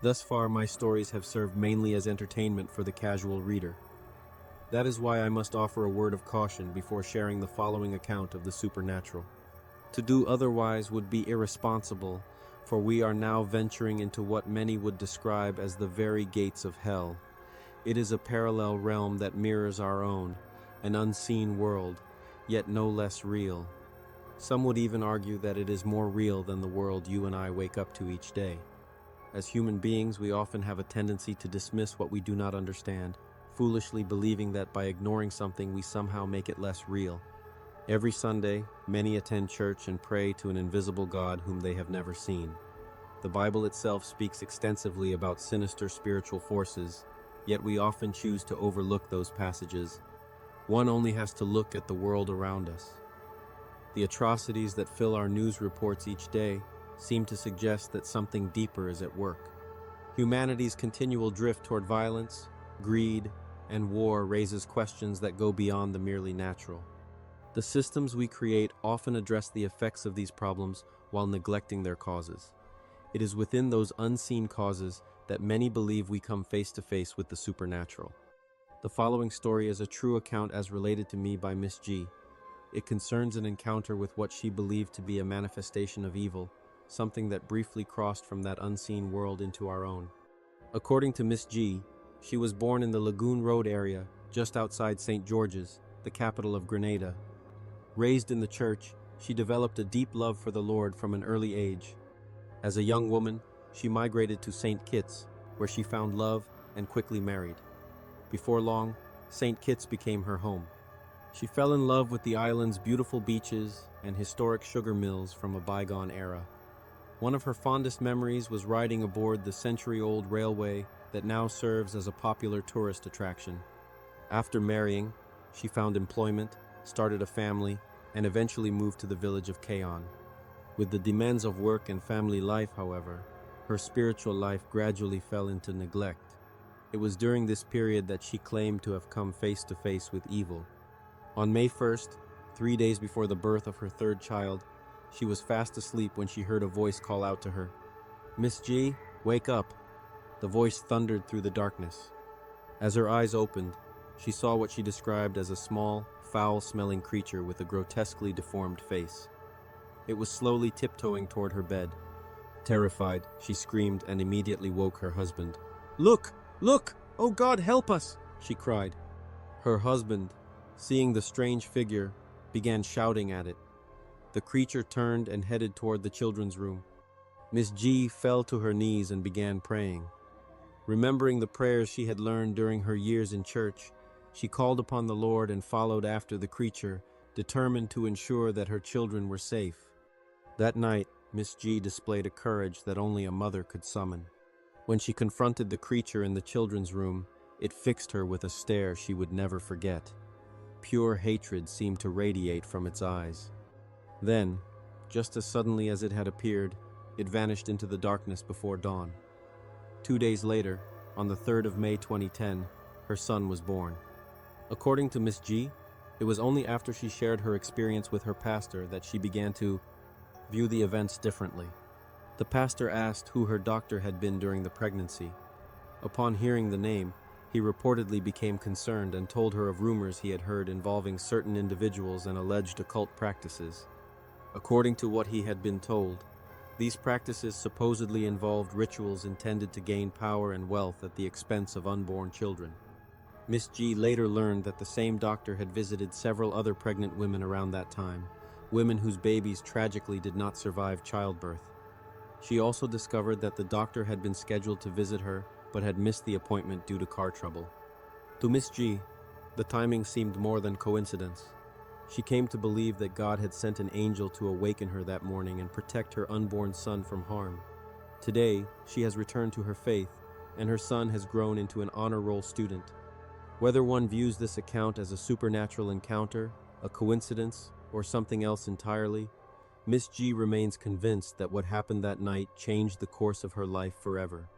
Thus far, my stories have served mainly as entertainment for the casual reader. That is why I must offer a word of caution before sharing the following account of the supernatural. To do otherwise would be irresponsible, for we are now venturing into what many would describe as the very gates of hell. It is a parallel realm that mirrors our own, an unseen world, yet no less real. Some would even argue that it is more real than the world you and I wake up to each day. As human beings, we often have a tendency to dismiss what we do not understand, foolishly believing that by ignoring something we somehow make it less real. Every Sunday, many attend church and pray to an invisible God whom they have never seen. The Bible itself speaks extensively about sinister spiritual forces, yet we often choose to overlook those passages. One only has to look at the world around us. The atrocities that fill our news reports each day seem to suggest that something deeper is at work. Humanity's continual drift toward violence, greed, and war raises questions that go beyond the merely natural. The systems we create often address the effects of these problems while neglecting their causes. It is within those unseen causes that many believe we come face to face with the supernatural. The following story is a true account as related to me by Miss G. It concerns an encounter with what she believed to be a manifestation of evil, something that briefly crossed from that unseen world into our own. According to Miss G, she was born in the Lagoon Road area, just outside St. George's, the capital of Grenada. Raised in the church, she developed a deep love for the Lord from an early age. As a young woman, she migrated to St. Kitts, where she found love and quickly married. Before long, St. Kitts became her home. She fell in love with the island's beautiful beaches and historic sugar mills from a bygone era. One of her fondest memories was riding aboard the century-old railway that now serves as a popular tourist attraction. After marrying, she found employment, started a family, and eventually moved to the village of Kaon. With the demands of work and family life, however, her spiritual life gradually fell into neglect. It was during this period that she claimed to have come face to face with evil. On May 1st, 3 days before the birth of her third child, she was fast asleep when she heard a voice call out to her. "Miss G, wake up." The voice thundered through the darkness. As her eyes opened, she saw what she described as a small, foul-smelling creature with a grotesquely deformed face. It was slowly tiptoeing toward her bed. Terrified, she screamed and immediately woke her husband. "Look! Look! Oh God, help us!" she cried. Her husband, seeing the strange figure, began shouting at it. The creature turned and headed toward the children's room. Miss G fell to her knees and began praying. Remembering the prayers she had learned during her years in church, she called upon the Lord and followed after the creature, determined to ensure that her children were safe. That night, Miss G displayed a courage that only a mother could summon. When she confronted the creature in the children's room, it fixed her with a stare she would never forget. Pure hatred seemed to radiate from its eyes. Then, just as suddenly as it had appeared, it vanished into the darkness before dawn. 2 days later, on the 3rd of May 2010, her son was born. According to Miss G, it was only after she shared her experience with her pastor that she began to view the events differently. The pastor asked who her doctor had been during the pregnancy. Upon hearing the name, he reportedly became concerned and told her of rumors he had heard involving certain individuals and alleged occult practices. According to what he had been told, these practices supposedly involved rituals intended to gain power and wealth at the expense of unborn children. Miss G later learned that the same doctor had visited several other pregnant women around that time, women whose babies tragically did not survive childbirth. She also discovered that the doctor had been scheduled to visit her but had missed the appointment due to car trouble. To Miss G, the timing seemed more than coincidence. She came to believe that God had sent an angel to awaken her that morning and protect her unborn son from harm. Today, she has returned to her faith, and her son has grown into an honor roll student. Whether one views this account as a supernatural encounter, a coincidence, or something else entirely, Miss G remains convinced that what happened that night changed the course of her life forever.